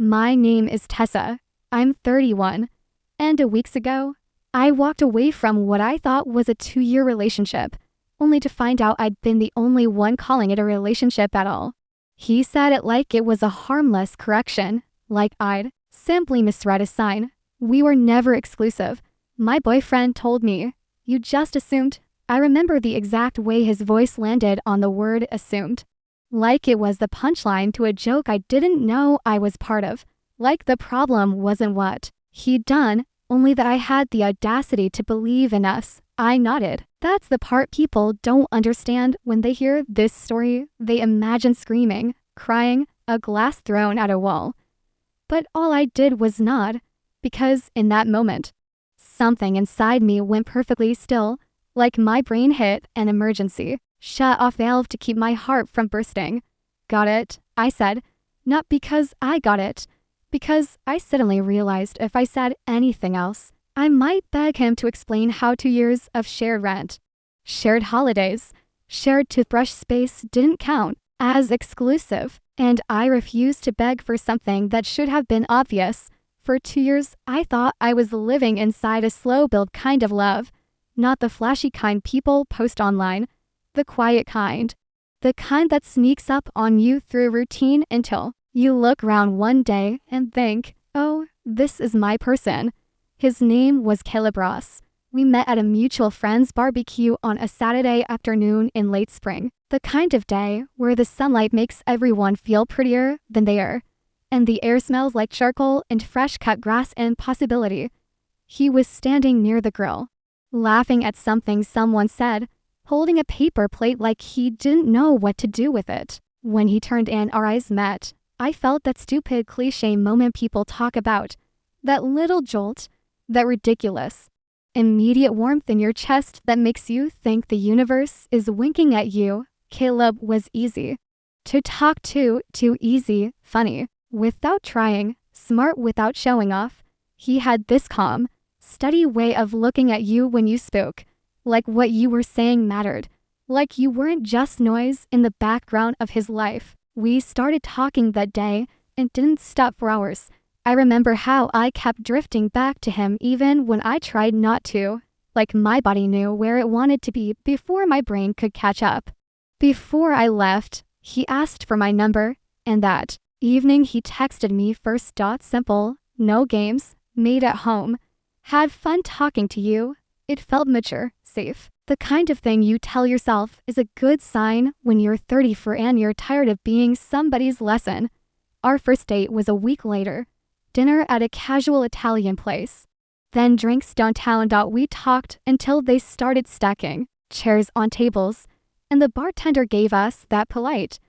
My name is Tessa. I'm 31. And weeks ago, I walked away from what I thought was a 2-year relationship, only to find out I'd been the only one calling it a relationship at all. He said it like it was a harmless correction, like I'd simply misread a sign. We were never exclusive. My boyfriend told me, "You just assumed." I remember the exact way his voice landed on the word assumed. Like it was the punchline to a joke I didn't know I was part of. Like the problem wasn't what he'd done, only that I had the audacity to believe in us. I nodded. That's the part people don't understand when they hear this story. They imagine screaming, crying, a glass thrown at a wall. But all I did was nod, because in that moment, something inside me went perfectly still, like my brain hit an emergency, shut-off valve to keep my heart from bursting. "Got it," I said, not because I got it, because I suddenly realized if I said anything else, I might beg him to explain how 2 years of shared rent, shared holidays, shared toothbrush space didn't count as exclusive, and I refused to beg for something that should have been obvious. For 2 years, I thought I was living inside a slow-build kind of love, not the flashy kind people post online, the quiet kind, the kind that sneaks up on you through routine until you look around one day and think, "Oh, this is my person." His name was Caleb Ross. We met at a mutual friend's barbecue on a Saturday afternoon in late spring, the kind of day where the sunlight makes everyone feel prettier than they are, and the air smells like charcoal and fresh-cut grass and possibility. He was standing near the grill, laughing at something someone said, holding a paper plate like he didn't know what to do with it. When he turned and our eyes met, I felt that stupid cliche moment people talk about, that little jolt, that ridiculous, immediate warmth in your chest that makes you think the universe is winking at you. Caleb was easy to talk to, too easy, funny, without trying, smart without showing off. He had this calm, steady way of looking at you when you spoke, like what you were saying mattered, like you weren't just noise in the background of his life. We started talking that day and didn't stop for hours. I remember how I kept drifting back to him even when I tried not to, like my body knew where it wanted to be before my brain could catch up. Before I left, he asked for my number, and that evening he texted me first. Simple, no games, made at home. Had fun talking to you. It felt mature, safe. The kind of thing you tell yourself is a good sign when you're 34 and you're tired of being somebody's lesson. Our first date was a week later. Dinner at a casual Italian place. Then drinks downtown. We talked until they started stacking chairs on tables, and the bartender gave us that polite,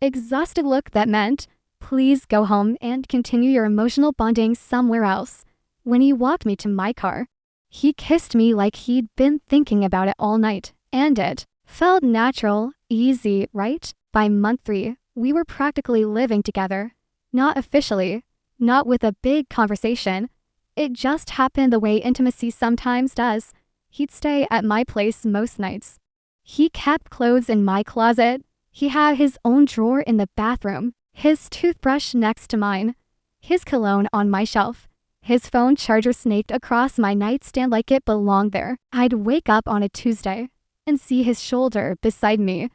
exhausted look that meant, "Please go home and continue your emotional bonding somewhere else." When he walked me to my car, he kissed me like he'd been thinking about it all night, and it felt natural, easy, right? By month 3, we were practically living together. Not officially, not with a big conversation. It just happened the way intimacy sometimes does. He'd stay at my place most nights. He kept clothes in my closet. He had his own drawer in the bathroom, his toothbrush next to mine, his cologne on my shelf. His phone charger snaked across my nightstand like it belonged there. I'd wake up on a Tuesday and see his shoulder beside me,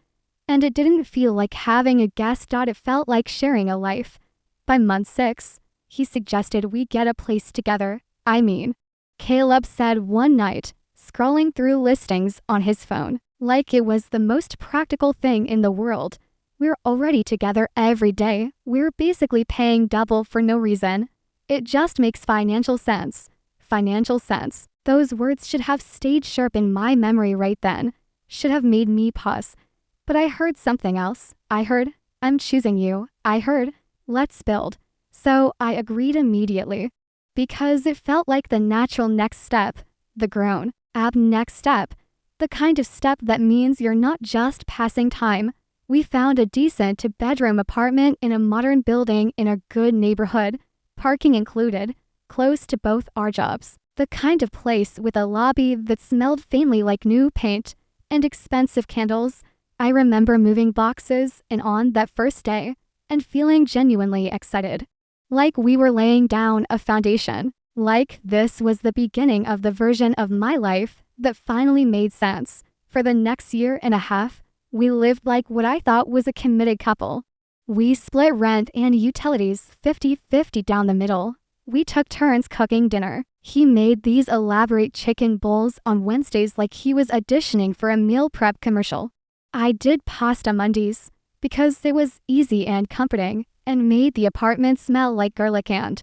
and it didn't feel like having a guest. It felt like sharing a life. By month 6, he suggested we get a place together. Caleb said one night, scrolling through listings on his phone, like it was the most practical thing in the world. "We're already together every day. We're basically paying double for no reason. It just makes financial sense." Financial sense. Those words should have stayed sharp in my memory right then. Should have made me pause. But I heard something else. I heard, "I'm choosing you." I heard, "Let's build." So I agreed immediately, because it felt like the natural next step, the grown-up next step, the kind of step that means you're not just passing time. We found a decent two-bedroom apartment in a modern building in a good neighborhood, parking included, close to both our jobs. The kind of place with a lobby that smelled faintly like new paint and expensive candles. I remember moving boxes in on that first day and feeling genuinely excited. Like we were laying down a foundation. Like this was the beginning of the version of my life that finally made sense. For the next year and a half, we lived like what I thought was a committed couple. We split rent and utilities 50-50 down the middle. We took turns cooking dinner. He made these elaborate chicken bowls on Wednesdays like he was auditioning for a meal prep commercial. I did pasta Mondays because it was easy and comforting and made the apartment smell like garlic and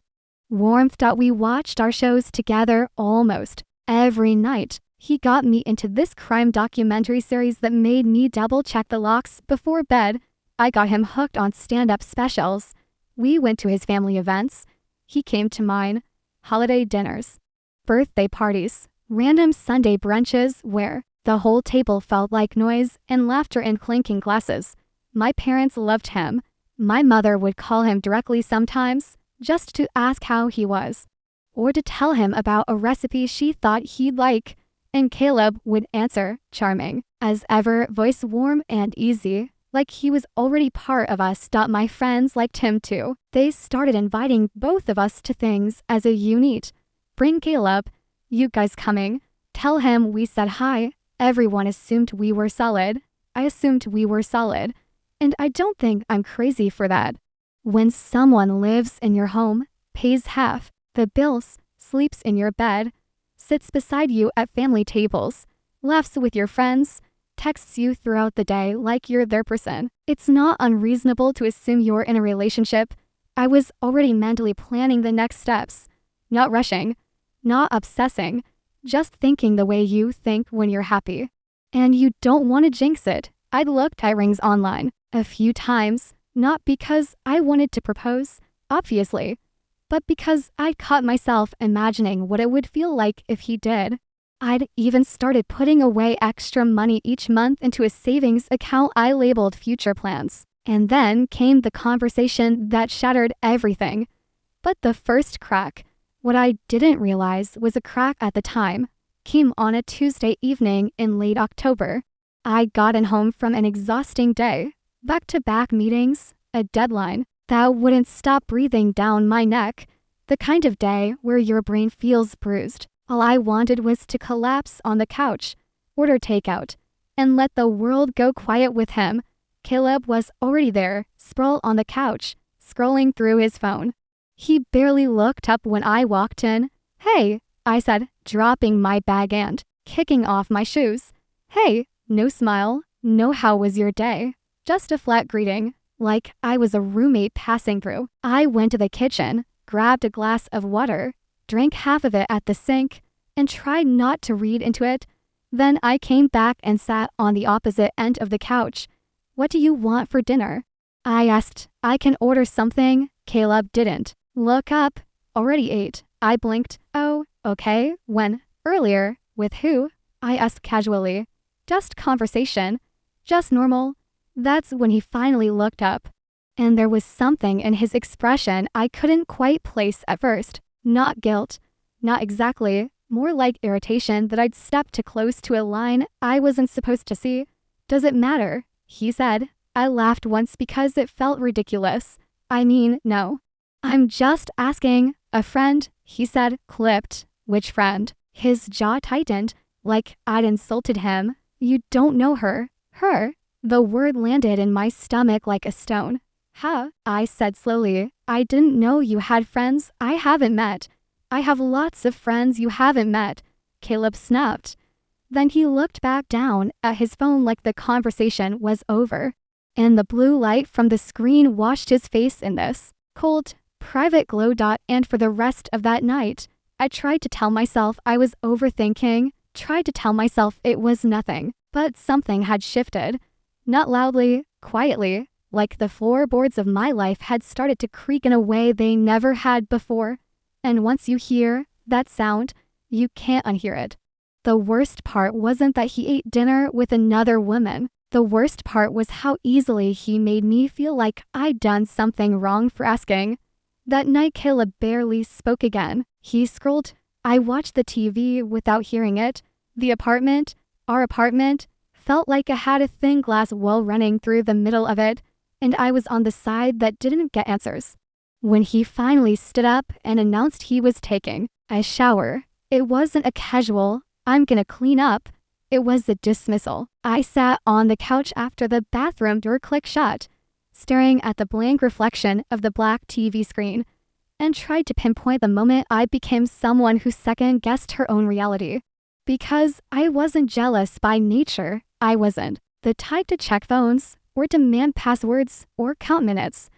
warmth. We watched our shows together almost every night. He got me into this crime documentary series that made me double-check the locks before bed. I got him hooked on stand-up specials. We went to his family events. He came to mine. Holiday dinners, birthday parties, random Sunday brunches where the whole table felt like noise and laughter and clinking glasses. My parents loved him. My mother would call him directly sometimes just to ask how he was or to tell him about a recipe she thought he'd like. And Caleb would answer, charming as ever, voice warm and easy, like he was already part of us. My friends liked him too. They started inviting both of us to things as a unit. Bring Caleb. You guys coming? Tell him we said hi. Everyone assumed we were solid. I assumed we were solid. And I don't think I'm crazy for that. When someone lives in your home, pays half the bills, sleeps in your bed, sits beside you at family tables, laughs with your friends, texts you throughout the day like you're their person, it's not unreasonable to assume you're in a relationship. I was already mentally planning the next steps, not rushing, not obsessing, just thinking the way you think when you're happy. And you don't want to jinx it. I'd looked at rings online a few times, not because I wanted to propose, obviously, but because I'd caught myself imagining what it would feel like if he did. I'd even started putting away extra money each month into a savings account I labeled future plans. And then came the conversation that shattered everything. But the first crack, what I didn't realize was a crack at the time, came on a Tuesday evening in late October. I'd gotten home from an exhausting day, back-to-back meetings, a deadline that wouldn't stop breathing down my neck, the kind of day where your brain feels bruised. All I wanted was to collapse on the couch, order takeout, and let the world go quiet with him. Caleb was already there, sprawled on the couch, scrolling through his phone. He barely looked up when I walked in. "Hey," I said, dropping my bag and kicking off my shoes. "Hey," no smile, no "how was your day?" Just a flat greeting, like I was a roommate passing through. I went to the kitchen, grabbed a glass of water, drank half of it at the sink, and tried not to read into it. Then I came back and sat on the opposite end of the couch. "What do you want for dinner?" I asked. "I can order something." Caleb didn't look up. "Already ate." I blinked. "Oh, okay. When?" "Earlier." "With who?" I asked casually. "Just conversation. Just normal." That's when he finally looked up. And there was something in his expression I couldn't quite place at first. Not guilt. Not exactly. More like irritation that I'd stepped too close to a line I wasn't supposed to see. "Does it matter?" he said. I laughed once because it felt ridiculous. "I mean, no. I'm just asking." "A friend," he said, clipped. "Which friend?" His jaw tightened, like I'd insulted him. "You don't know her." "Her?" The word landed in my stomach like a stone. "Huh?" I said slowly. "I didn't know you had friends I haven't met." "I have lots of friends you haven't met," Caleb snapped. Then he looked back down at his phone like the conversation was over. And the blue light from the screen washed his face in this cold, private glow. And for the rest of that night, I tried to tell myself I was overthinking, tried to tell myself it was nothing, but something had shifted. Not loudly, quietly, like the floorboards of my life had started to creak in a way they never had before. And once you hear that sound, you can't unhear it. The worst part wasn't that he ate dinner with another woman. The worst part was how easily he made me feel like I'd done something wrong for asking. That night, Caleb barely spoke again. He scrolled. I watched the TV without hearing it. The apartment, our apartment, felt like it had a thin glass wall running through the middle of it, and I was on the side that didn't get answers. When he finally stood up and announced he was taking a shower, it wasn't a casual, "I'm gonna clean up." It was a dismissal. I sat on the couch after the bathroom door clicked shut, staring at the blank reflection of the black TV screen, and tried to pinpoint the moment I became someone who second-guessed her own reality. Because I wasn't jealous by nature, I wasn't the type to check phones, or demand passwords, or count minutes.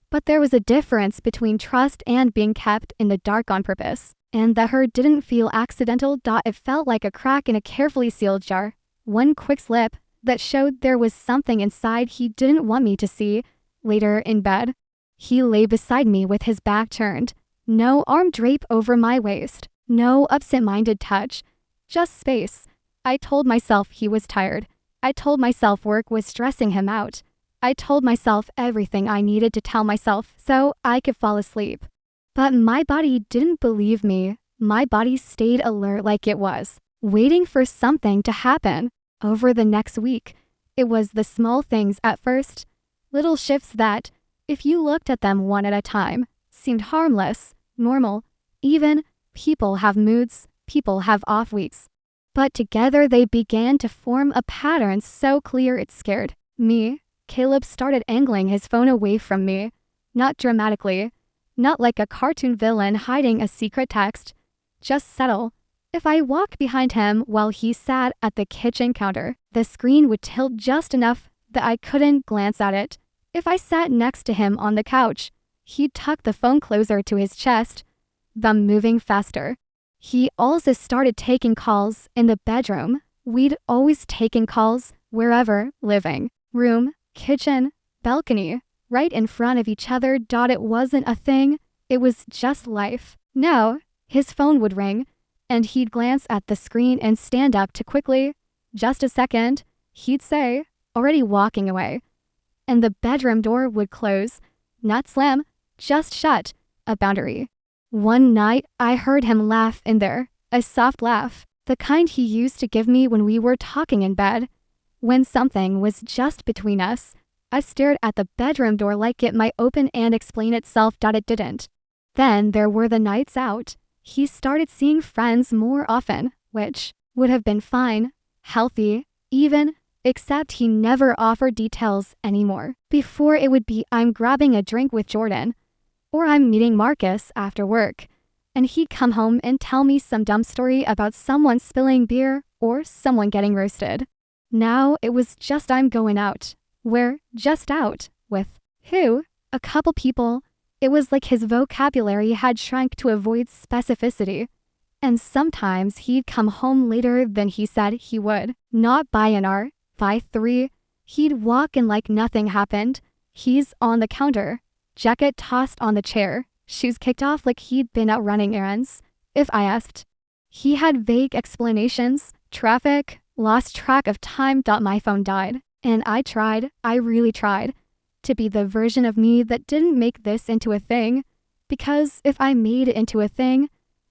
But there was a difference between trust and being kept in the dark on purpose. And that hurt didn't feel accidental. It felt like a crack in a carefully sealed jar. One quick slip that showed there was something inside he didn't want me to see. Later in bed, he lay beside me with his back turned. No arm drape over my waist. No absent-minded touch. Just space. I told myself he was tired. I told myself work was stressing him out. I told myself everything I needed to tell myself so I could fall asleep. But my body didn't believe me. My body stayed alert like it was, waiting for something to happen. Over the next week, it was the small things at first, little shifts that, if you looked at them one at a time, seemed harmless, normal. Even people have moods, people have off weeks. But together they began to form a pattern so clear it scared me. Caleb started angling his phone away from me, not dramatically. Not like a cartoon villain hiding a secret text, just subtle. If I walked behind him while he sat at the kitchen counter, the screen would tilt just enough that I couldn't glance at it. If I sat next to him on the couch, he'd tuck the phone closer to his chest, thumb moving faster. He also started taking calls in the bedroom. We'd always taken calls wherever, living room, kitchen, balcony, right in front of each other. It wasn't a thing, it was just life. No, his phone would ring, and he'd glance at the screen and stand up to quickly. "Just a second," he'd say, already walking away. And the bedroom door would close, not slam, just shut, a boundary. One night, I heard him laugh in there, a soft laugh, the kind he used to give me when we were talking in bed. When something was just between us, I stared at the bedroom door like it might open and explain itself. It didn't. Then there were the nights out. He started seeing friends more often, which would have been fine, healthy, even, except he never offered details anymore. Before it would be, "I'm grabbing a drink with Jordan," or "I'm meeting Marcus after work." And he'd come home and tell me some dumb story about someone spilling beer or someone getting roasted. Now it was just, "I'm going out." We're just out. With who? A couple people. It was like his vocabulary had shrunk to avoid specificity. And sometimes he'd come home later than he said he would. Not by an hour, by 3. He'd walk in like nothing happened. He's on the counter, jacket tossed on the chair, shoes kicked off like he'd been out running errands. If I asked, he had vague explanations. Traffic, lost track of time. My phone died. And I really tried, to be the version of me that didn't make this into a thing. Because if I made it into a thing,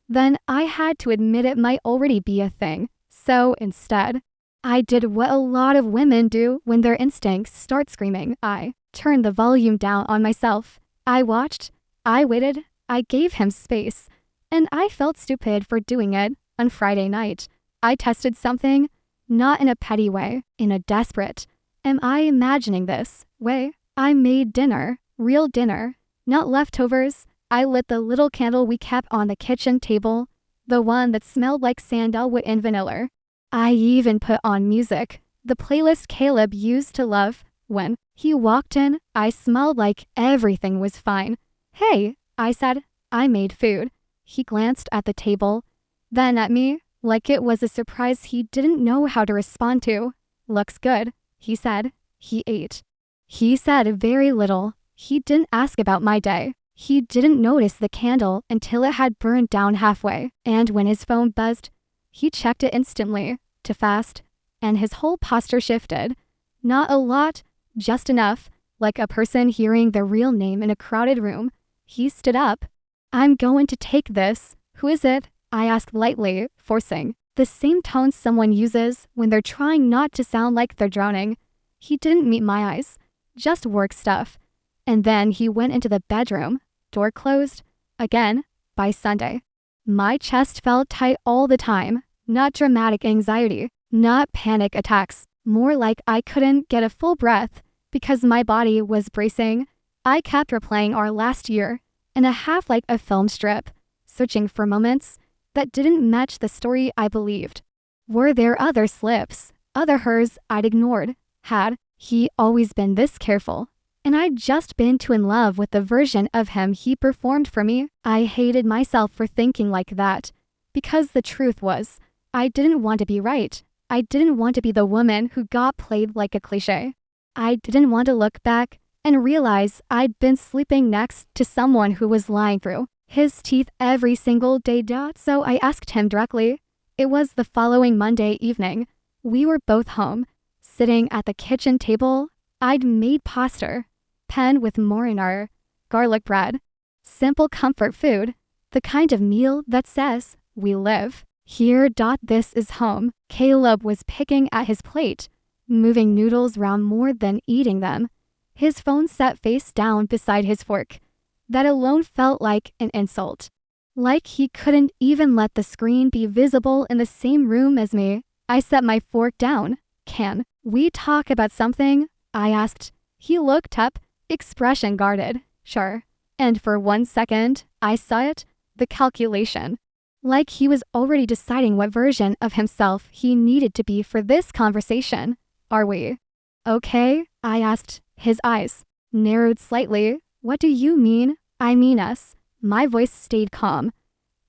then I had to admit it might already be a thing. So instead, I did what a lot of women do when their instincts start screaming. I turned the volume down on myself. I watched, I waited, I gave him space, and I felt stupid for doing it. On Friday night, I tested something, not in a petty way, in a desperate, am I imagining this way? I made dinner, real dinner, not leftovers. I lit the little candle we kept on the kitchen table, the one that smelled like sandalwood and vanilla. I even put on music, the playlist Caleb used to love. When he walked in, I smelled like everything was fine. "Hey," I said, "I made food." He glanced at the table, then at me, like it was a surprise he didn't know how to respond to. "Looks good," he said. He ate. He said very little. He didn't ask about my day. He didn't notice the candle until it had burned down halfway. And when his phone buzzed, he checked it instantly, to fast, and his whole posture shifted. Not a lot, just enough, like a person hearing their real name in a crowded room. He stood up. "I'm going to take this. Who is it?" I asked lightly, forcing the same tone someone uses when they're trying not to sound like they're drowning. He didn't meet my eyes, just work stuff. And then he went into the bedroom, door closed, again, by Sunday. My chest felt tight all the time, not dramatic anxiety, not panic attacks, more like I couldn't get a full breath because my body was bracing. I kept replaying our last year and a half like a film strip, searching for moments that didn't match the story I believed. Were there other slips, other hers I'd ignored? Had he always been this careful? And I'd just been too in love with the version of him he performed for me. I hated myself for thinking like that, because the truth was, I didn't want to be right. I didn't want to be the woman who got played like a cliche. I didn't want to look back and realize I'd been sleeping next to someone who was lying through his teeth every single day. So I asked him directly. It was the following Monday evening. We were both home, sitting at the kitchen table. I'd made pasta, pan with marinara, garlic bread. Simple comfort food, the kind of meal that says, we live here. This is home. Caleb was picking at his plate, moving noodles around more than eating them. His phone set face down beside his fork. That alone felt like an insult. Like he couldn't even let the screen be visible in the same room as me. I set my fork down. Can we talk about something? I asked. He looked up, expression guarded. Sure. And for 1 second, I saw it, the calculation. Like he was already deciding what version of himself he needed to be for this conversation. Are we okay? I asked. His eyes narrowed slightly. What do you mean? I mean us. My voice stayed calm,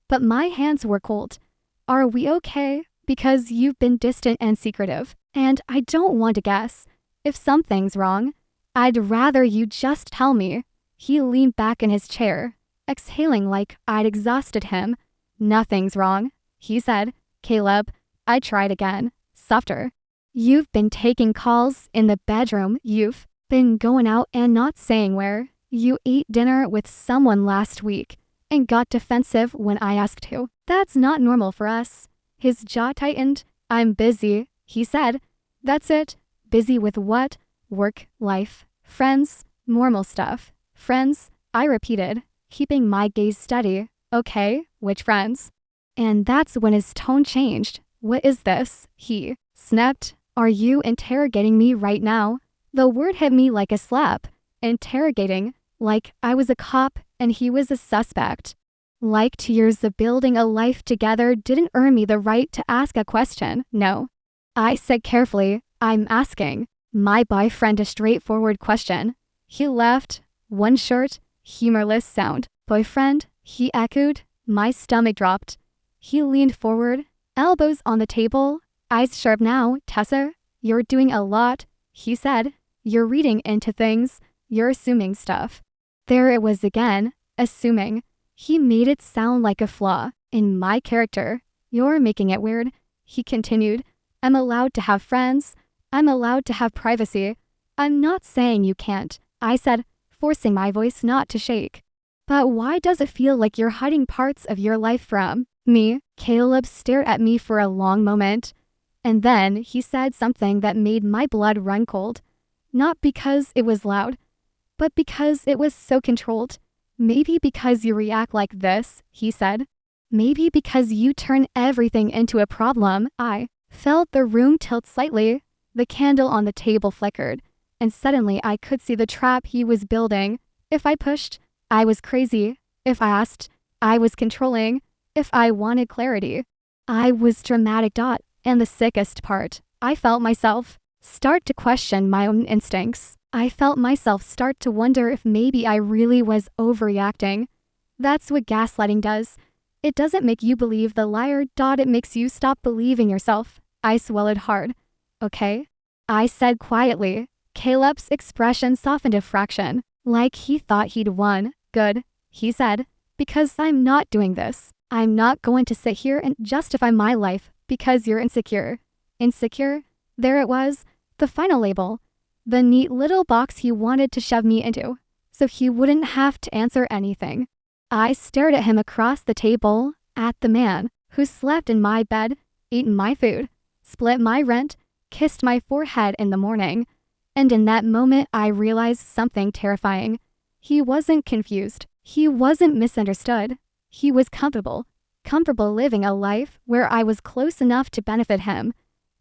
but my hands were cold. Are we okay? Because you've been distant and secretive, and I don't want to guess. If something's wrong, I'd rather you just tell me. He leaned back in his chair, exhaling like I'd exhausted him. Nothing's wrong, he said. Caleb, I tried again, softer. You've been taking calls in the bedroom. You've been going out and not saying where. You ate dinner with someone last week and got defensive when I asked to. That's not normal for us. His jaw tightened. I'm busy, he said. That's it. Busy with what? Work, life, friends, normal stuff. Friends, I repeated, keeping my gaze steady. Okay, which friends? And that's when his tone changed. What is this? He snapped. Are you interrogating me right now? The word hit me like a slap. Interrogating, like I was a cop and he was a suspect. Like 2 years of building a life together didn't earn me the right to ask a question. No. I said carefully, I'm asking my boyfriend a straightforward question. He laughed. One short, humorless sound. Boyfriend? He echoed. My stomach dropped. He leaned forward, elbows on the table. Eyes sharp now. Tessa, you're doing a lot, he said. You're reading into things. You're assuming stuff. There it was again, assuming. He made it sound like a flaw in my character. You're making it weird, he continued. I'm allowed to have friends. I'm allowed to have privacy. I'm not saying you can't, I said, forcing my voice not to shake. But why does it feel like you're hiding parts of your life from me? Caleb stared at me for a long moment. And then he said something that made my blood run cold. Not because it was loud, but because it was so controlled. Maybe because you react like this, he said. Maybe because you turn everything into a problem. I felt the room tilt slightly. The candle on the table flickered, and suddenly I could see the trap he was building. If I pushed, I was crazy. If I asked, I was controlling. If I wanted clarity, I was dramatic. And the sickest part, I felt myself start to question my own instincts. I felt myself start to wonder if maybe I really was overreacting. That's what gaslighting does. It doesn't make you believe the liar. It makes you stop believing yourself. I swallowed hard. Okay? I said quietly. Caleb's expression softened a fraction, like he thought he'd won. Good, he said, because I'm not doing this. I'm not going to sit here and justify my life because you're insecure. Insecure? There it was, the final label. The neat little box he wanted to shove me into, so he wouldn't have to answer anything. I stared at him across the table, at the man who slept in my bed, ate my food, split my rent, kissed my forehead in the morning. And in that moment, I realized something terrifying. He wasn't confused. He wasn't misunderstood. He was comfortable living a life where I was close enough to benefit him,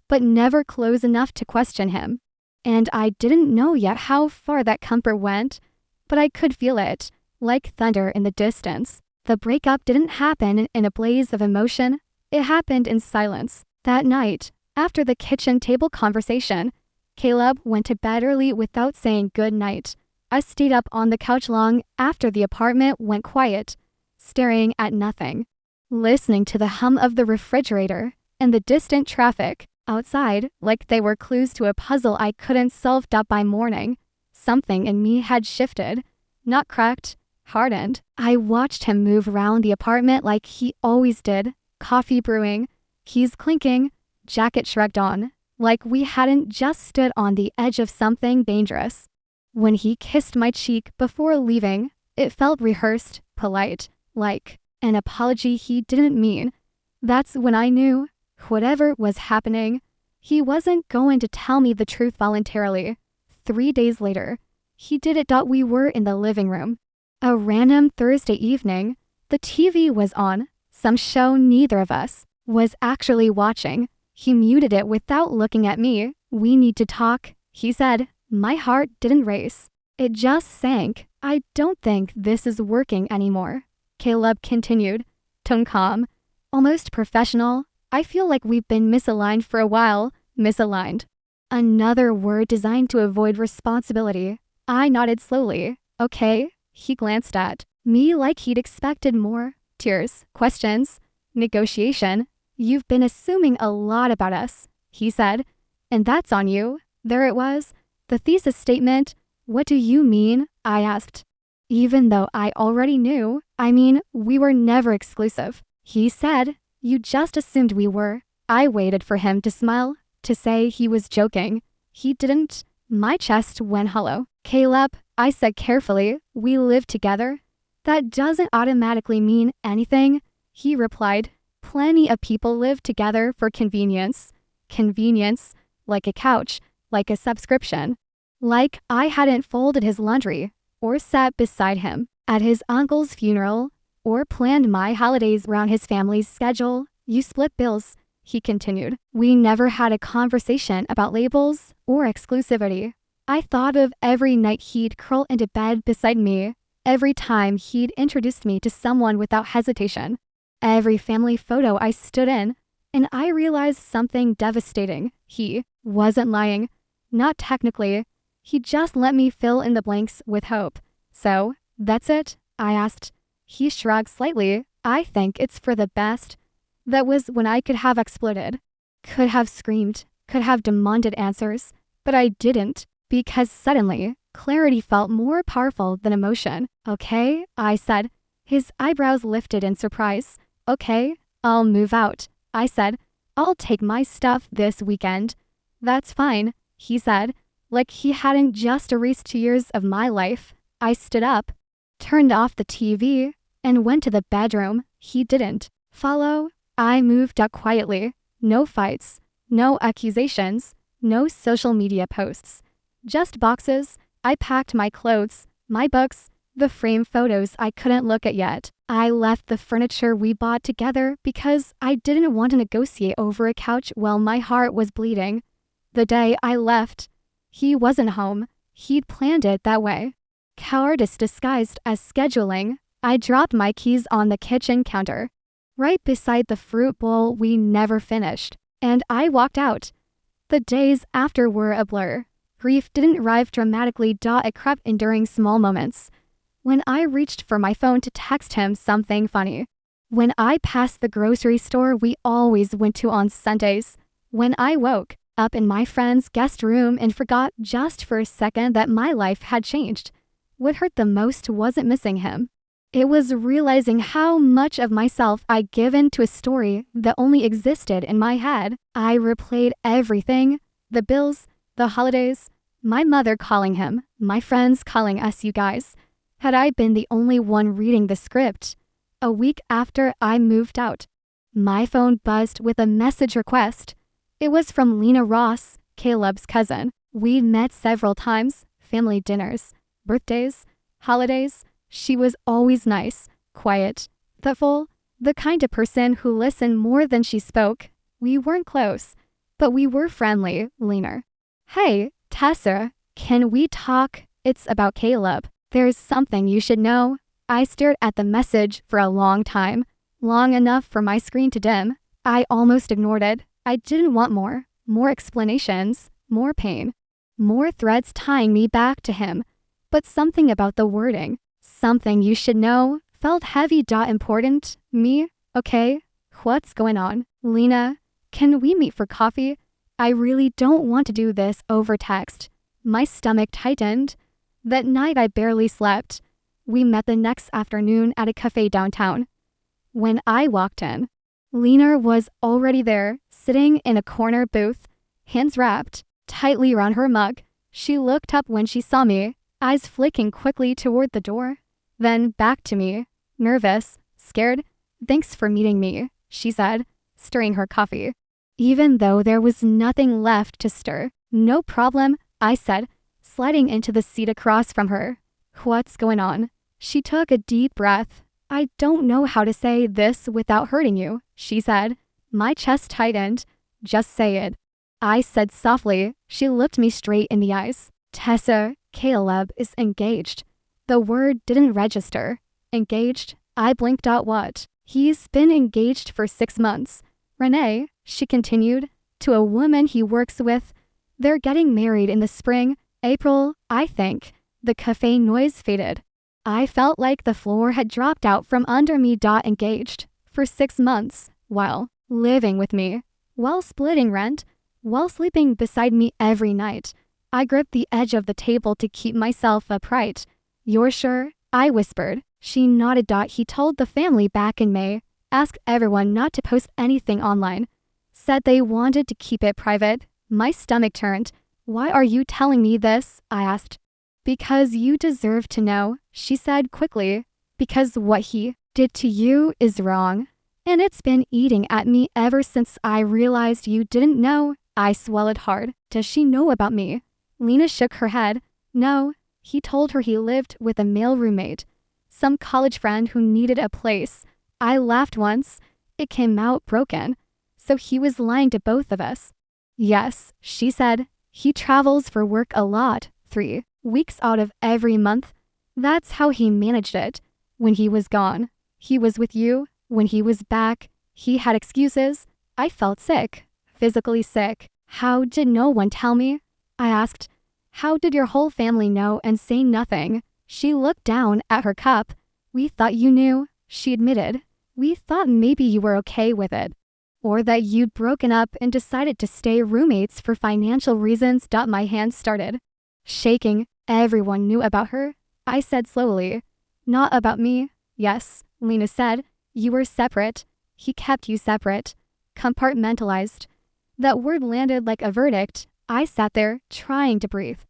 but never close enough to question him. And I didn't know yet how far that comfort went, but I could feel it, like thunder in the distance. The breakup didn't happen in a blaze of emotion. It happened in silence. That night, after the kitchen table conversation, Caleb went to bed early without saying good night. I stayed up on the couch long after the apartment went quiet, staring at nothing, listening to the hum of the refrigerator and the distant traffic outside like they were clues to a puzzle I couldn't solve. By morning, something in me had shifted, not cracked, hardened. I watched him move around the apartment like he always did, coffee brewing, keys clinking, jacket shrugged on, like we hadn't just stood on the edge of something dangerous. When he kissed my cheek before leaving, it felt rehearsed, polite, like an apology he didn't mean. That's when I knew, whatever was happening, he wasn't going to tell me the truth voluntarily. 3 days later, he did it. We were in the living room. A random Thursday evening, the TV was on, some show neither of us was actually watching. He muted it without looking at me. "We need to talk," he said. My heart didn't race. It just sank. "I don't think this is working anymore," Caleb continued, tone calm, almost professional. "I feel like we've been misaligned for a while." Misaligned. Another word designed to avoid responsibility. I nodded slowly. "Okay." He glanced at me like he'd expected more. Tears, questions, negotiation. "You've been assuming a lot about us," he said. "And that's on you." There it was, the thesis statement. "What do you mean?" I asked. Even though I already knew, "I mean, we were never exclusive." He said, "You just assumed we were." I waited for him to smile, to say he was joking. He didn't. My chest went hollow. "Caleb," I said carefully, "we live together." "That doesn't automatically mean anything," he replied. "Plenty of people live together for convenience." Convenience, like a couch, like a subscription. Like I hadn't folded his laundry, or sat beside him at his uncle's funeral, or planned my holidays around his family's schedule. "You split bills," he continued. We never had a conversation about labels or exclusivity. I thought of every night he'd curl into bed beside me, every time he'd introduced me to someone without hesitation, every family photo I stood in, and I realized something devastating. He wasn't lying. Not technically. He just let me fill in the blanks with hope. "So, that's it?" I asked. He shrugged slightly. "I think it's for the best." That was when I could have exploded. Could have screamed. Could have demanded answers. But I didn't, because suddenly, clarity felt more powerful than emotion. "Okay," I said. His eyebrows lifted in surprise. "Okay, I'll move out," I said. "I'll take my stuff this weekend." "That's fine," he said, like he hadn't just erased 2 years of my life. I stood up, turned off the TV, and went to the bedroom. He didn't follow. I moved out quietly. No fights, no accusations, no social media posts. Just boxes. I packed my clothes, my books, the framed photos I couldn't look at yet. I left the furniture we bought together because I didn't want to negotiate over a couch while my heart was bleeding. The day I left, he wasn't home. He'd planned it that way. Cowardice disguised as scheduling. I dropped my keys on the kitchen counter, right beside the fruit bowl we never finished, and I walked out. The days after were a blur. Grief didn't arrive dramatically. It crept in during small moments. When I reached for my phone to text him something funny. When I passed the grocery store we always went to on Sundays. When I woke up in my friend's guest room and forgot just for a second that my life had changed. What hurt the most wasn't missing him. It was realizing how much of myself I'd given to a story that only existed in my head. I replayed everything. The bills, the holidays, my mother calling him, my friends calling us you guys. Had I been the only one reading the script? A week after I moved out, my phone buzzed with a message request. It was from Lena Ross, Caleb's cousin. We'd met several times, family dinners, birthdays, holidays, She was always nice, quiet, thoughtful, the kind of person who listened more than she spoke. We weren't close, but we were friendly, Lena. Hey, Tessa, can we talk? It's about Caleb. There's something you should know. I stared at the message for a long time, long enough for my screen to dim. I almost ignored it. I didn't want more explanations, more pain, more threads tying me back to him. But something about the wording, something you should know, felt heavy. Important? Me? Okay. What's going on? Lena, can we meet for coffee? I really don't want to do this over text. My stomach tightened. That night I barely slept. We met the next afternoon at a cafe downtown. When I walked in, Lena was already there, sitting in a corner booth, hands wrapped tightly around her mug. She looked up when she saw me, eyes flicking quickly toward the door, then back to me, nervous, scared. Thanks for meeting me, she said, stirring her coffee. Even though there was nothing left to stir. No problem, I said, sliding into the seat across from her. What's going on? She took a deep breath. I don't know how to say this without hurting you, she said. My chest tightened. Just say it, I said softly. She looked me straight in the eyes. Tessa, Caleb is engaged. The word didn't register. Engaged? I blinked out. What? He's been engaged for 6 months. Renee, she continued, to a woman he works with. They're getting married in the spring, April, I think. The cafe noise faded. I felt like the floor had dropped out from under me. Engaged for 6 months, while living with me, while splitting rent, while sleeping beside me every night. I gripped the edge of the table to keep myself upright. You're sure? I whispered. She nodded. He told the family back in May, asked everyone not to post anything online, said they wanted to keep it private. My stomach turned. Why are you telling me this? I asked. Because you deserve to know, she said quickly. Because what he did to you is wrong. And it's been eating at me ever since I realized you didn't know. I swallowed hard. Does she know about me? Lena shook her head. No, he told her he lived with a male roommate, some college friend who needed a place. I laughed once. It came out broken. So he was lying to both of us. Yes, she said. He travels for work a lot, 3 weeks out of every month. That's how he managed it. When he was gone, he was with you. When he was back, he had excuses. I felt sick, physically sick. How did no one tell me? I asked. How did your whole family know and say nothing? She looked down at her cup. We thought you knew, she admitted. We thought maybe you were okay with it. Or that you'd broken up and decided to stay roommates for financial reasons. My hands started shaking. Everyone knew about her, I said slowly. Not about me. Yes, Lena said. You were separate. He kept you separate. Compartmentalized. That word landed like a verdict. I sat there, trying to breathe,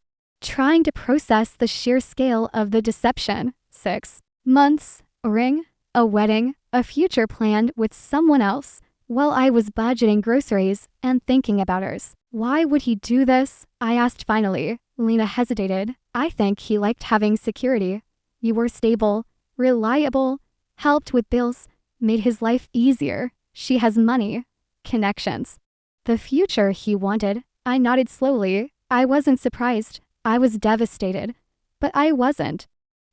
trying to process the sheer scale of the deception. 6 months, a ring, a wedding, a future planned with someone else, while I was budgeting groceries and thinking about hers. Why would he do this? I asked finally. Lena hesitated. I think he liked having security. You were stable, reliable, helped with bills, made his life easier. She has money, connections. The future he wanted. I nodded slowly. I wasn't surprised. I was devastated. But I wasn't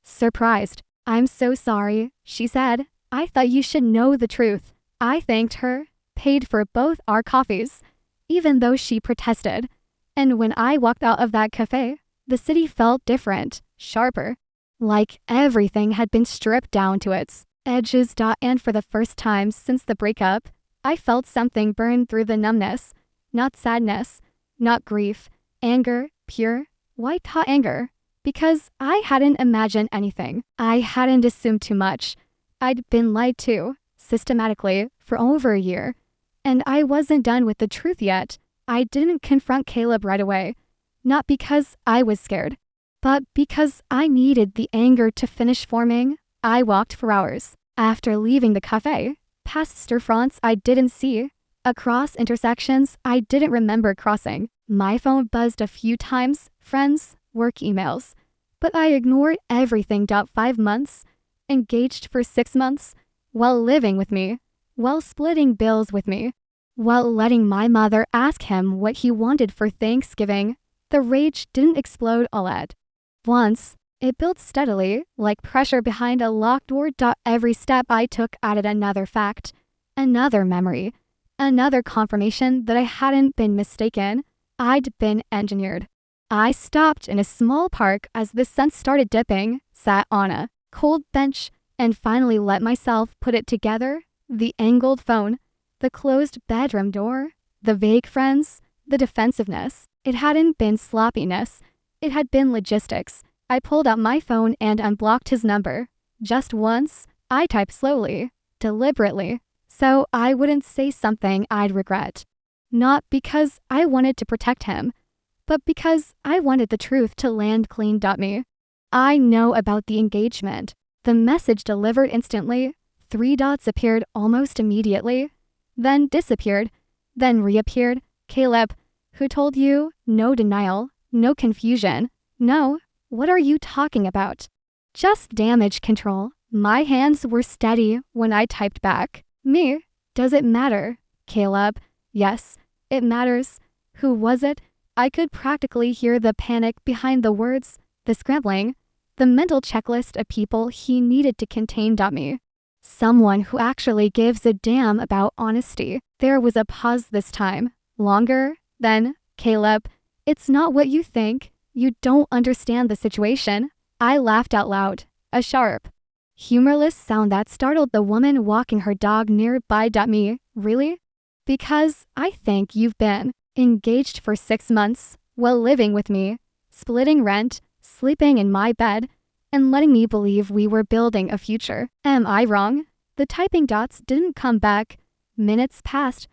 surprised. I'm so sorry, she said. I thought you should know the truth. I thanked her, paid for both our coffees, even though she protested. And when I walked out of that cafe, the city felt different, sharper. Like everything had been stripped down to its edges. And for the first time since the breakup, I felt something burn through the numbness. Not sadness, not grief, anger, pure, white-hot anger. Because I hadn't imagined anything. I hadn't assumed too much. I'd been lied to, systematically, for over a year. And I wasn't done with the truth yet. I didn't confront Caleb right away. Not because I was scared, but because I needed the anger to finish forming. I walked for hours. After leaving the cafe, past storefronts I didn't see, across intersections I didn't remember crossing. My phone buzzed a few times, friends, work emails. But I ignored everything. 5 months, engaged for 6 months, while living with me, while splitting bills with me, while letting my mother ask him what he wanted for Thanksgiving. The rage didn't explode all at once. It built steadily, like pressure behind a locked door. Every step I took added another fact, another memory, another confirmation that I hadn't been mistaken. I'd been engineered. I stopped in a small park as the sun started dipping, sat on a cold bench, and finally let myself put it together. The angled phone, the closed bedroom door, the vague friends, the defensiveness. It hadn't been sloppiness. It had been logistics. I pulled out my phone and unblocked his number. Just once, I typed slowly, deliberately, so I wouldn't say something I'd regret. Not because I wanted to protect him, but because I wanted the truth to land clean. Me. I know about the engagement. The message delivered instantly. 3 dots appeared almost immediately, then disappeared, then reappeared. Caleb, who told you? No denial, no confusion. No, what are you talking about? Just damage control. My hands were steady when I typed back. Me? Does it matter? Caleb, yes, it matters. Who was it? I could practically hear the panic behind the words, the scrambling, the mental checklist of people he needed to contain. Me. Someone who actually gives a damn about honesty. There was a pause this time. Longer, then, Caleb, it's not what you think. You don't understand the situation. I laughed out loud, a sharp, humorless sound that startled the woman walking her dog nearby. Me, really? Because I think you've been engaged for 6 months, while living with me, splitting rent, sleeping in my bed, and letting me believe we were building a future. Am I wrong? The typing dots didn't come back. Minutes passed.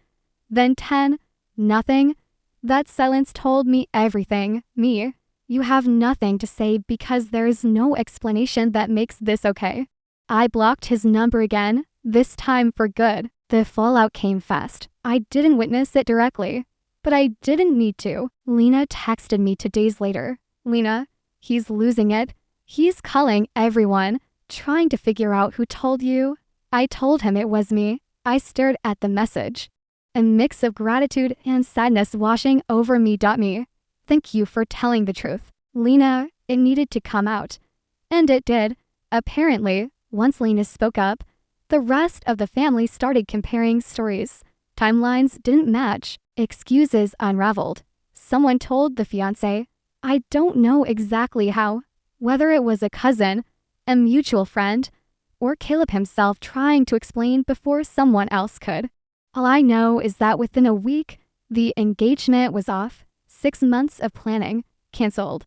Then 10. Nothing. That silence told me everything. Me. You have nothing to say because there is no explanation that makes this okay. I blocked his number again, this time for good. The fallout came fast. I didn't witness it directly, but I didn't need to. Lena texted me 2 days later. Lena, he's losing it. He's calling everyone, trying to figure out who told you. I told him it was me. I stared at the message. A mix of gratitude and sadness washing over me. Me. Thank you for telling the truth. Lena, it needed to come out. And it did. Apparently, once Lena spoke up, the rest of the family started comparing stories. Timelines didn't match. Excuses unraveled. Someone told the fiancé, I don't know exactly how, whether it was a cousin, a mutual friend, or Caleb himself trying to explain before someone else could. All I know is that within a week, the engagement was off. 6 months of planning, canceled.